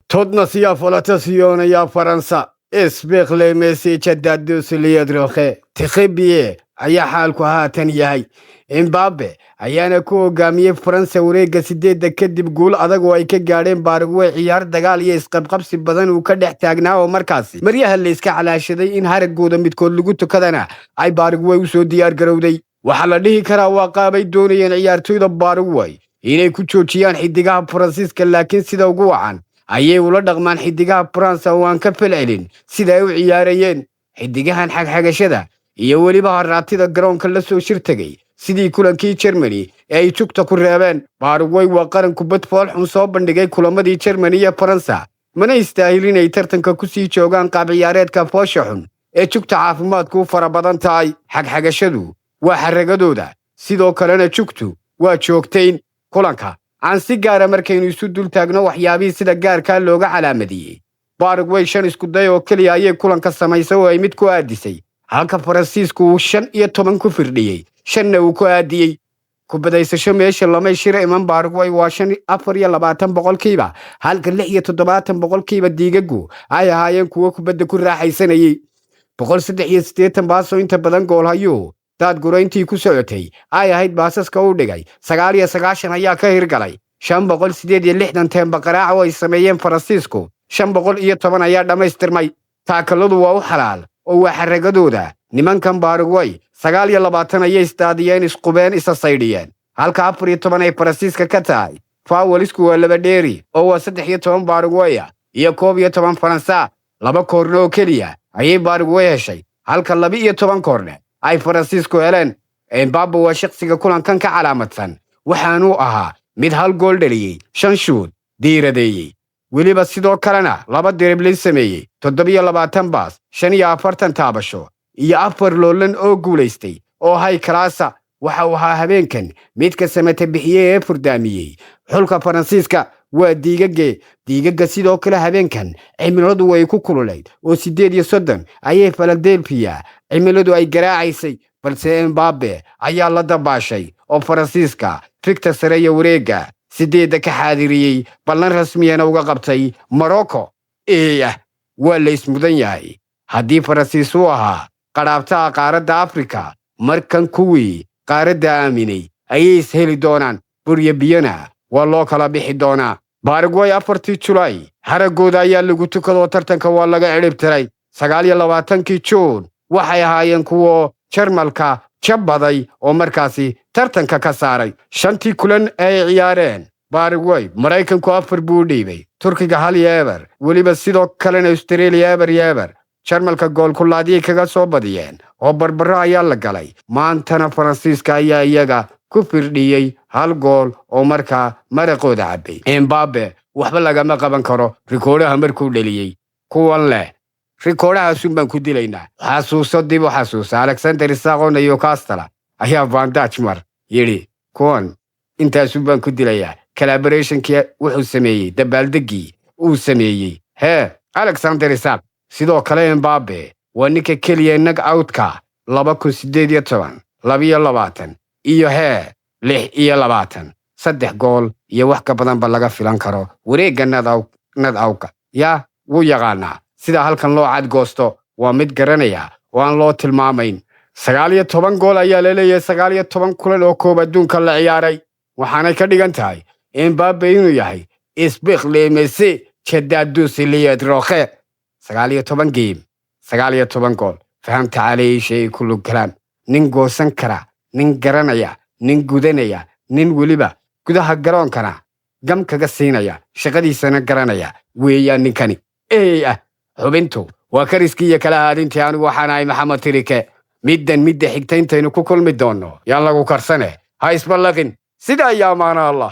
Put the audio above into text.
تودنا سيافولة سيونا يا فرنسا اسبق لي ميسي جداد سليد روخي تخبيه ايا حالكو هاتن ياهي امبابي ayaana ku hogaamiyey Faransa wareegga 8 kadib guul adag oo ay ka gaadheen Paraguay ciyaar dagaal iyo isqabqabsi badan uu ka dhex taagnaa oo markaasi maryaha la iska calaashaday in haragooda midkood lagu tukadana ay Paraguay u soo diyaar garowday waxa la dhihi karaa waa qaabay doonayeen ciyaartoyda Paraguay inay ku joojiyaan xidigaha Faransiiska laakiin sida ugu wacan ayay ula dhaqmaan xidigaha Faransa oo aan ka falcelin sida ay u ciyaarayeen xidigahan xagxagashada iyo waliba haraatida garoonka la soo shirtagay sidii kulankii Germany ay jugta ku reebeen Paraguay waa qaran kubad fool xun soo bandhigay kulamadii Germany iyo Faransa mana istaahilin ay tartanka ku sii joogaan qaab ciyaareedka foosha xun ee jugta caafimaadku fara badan tahay xagxagashadu waa xaragadooda sidoo kalena jugtu waa joogtayn kulanka aan si gaar ah markaynu isu dul taagno waxyaabihii sida gaarka looga calaamadiyay Paraguay 5 isku day oo kaliya ayay kulanka samaysay oo ay mid ku aadisay halka Faransiisku 15 ku firdhiyay shanna uu ku aadiyay kubadaysasho meesha lama shiro iman Paraguay waa 24 boqolkiiba halka 67 boqolkiiba diigagu ay ahaayeen kuwa kubadda ku raaxaysanayay 183 baaso inta badan gool hayo dad gureyntii ku socotay ay ahayd baasaska u dhigay 99 ayaa ka hirgalay 568 teemba qaraac oo ay sameeyeen Faransiisku 510 ayaa dhamaystirmay taakaladu waa u xalaal oo waa xaragadooda nimankan Paraguay 29 ayay istaadiyeen isqubeen isa saydhiyeen halka 14 ay Faransiiska ka tahay fawalisku waa laba dheeri oo waa 13 Paraguay iyo 11 Faransa laba koorno oo kaliya ayay Paraguay heshay halka 12 koorne ay Faransiisku heleen Mbappe waa shakhsiga kulankan ka calaamadsan waxaanu ahaa mid hal gool dhaliyay 5 shoot diiradeeyay weliba sidoo kalena laba dribbling sameeyay 27 baas 45 taabasho iyo 4 loolan oo guuleystay oo hay kalaasa waxa uu ahaa habeenkan mid ka samata bixiyay ee furdaamiyay xulka Faransiiska waa diigaga sidoo kale habeenkan cimiladu way ku kululayd oo 38 ayay Philadelphia cimiladu ay garaacaysay balse Mbappe ayaa la dabaashay oo Faransiiska fikta sareeya wareega 8 ka xaadiriyay ballan rasmiyana uga qabtay Morocco waa la ismudan yahay haddii Faransiis uu ahaa qaraabta qaaradda Afrika markan kuwii qaaradda aaminay ayay isheli doonaan burya biyana waa loo kala bixi doonaa Paraguay 4 July haragooda ayaa lagu tukado tartanka waa laga cirib tiray 29 June waxay ahaayeen kuwa Jarmalka jabaday oo markaasi tartanka ka saaray 5 kulan ay ciyaareen Paraguay Mareykanku 4 buu dhiibay Turkiga 1-0 waliba sidoo kalena Australia 1-0 Jarmalka gool kulaadii kaga soo badiyeen oo barbaro ayaa la galay maantana Faransiiska ayaa iyaga ku firdhiyay hal gool oo markaa maraqooda cabay Mbappe waxba lagama qaban karo rikoodhaha markuu dhaliyay kuwan leh rikoodhaha baan ku dilaynaa xasuuso dib u xasuusa Alexander Isak iyo Newcastle ayaa bandage mar yiri kuwan intaas baan ku dilayaa collaboration-kii wuxuu sameeyay dabaaldegii uu sameeyay Alexander Isak sidoo kale Mbappe waa ninka kaliya nag outka 2018 22 iyo 26 saddex gool iyo wax ka badan ba laga filan karo wareegga nadawka yaa wuu yaqaanaa sida halkan loo cad goosto waa mid garanaya oo aan loo tilmaamayn 19 gool ayaa la leeyahay 19 kulan oo koob adduunka la ciyaaray waxaanay ka dhigan tahay Mbappe inuu yahay isbiq leemese jadadu siliyad roxe 19 game 19 gool fahamta علي shay kullu kalam nin goosan kara nin garanaya nin gudanaya nin waliba gudaha garoonkana gam kaga siinaya shaqadiisana garanaya weeyaan ninkani xubintu waa kariskiya kala haadintii anigu waxaan ahay Maxamed Tirike midda xigtaynteenu ku kulmi doono yaan lagu karsane ha isballaqin sida ayaa maana Allah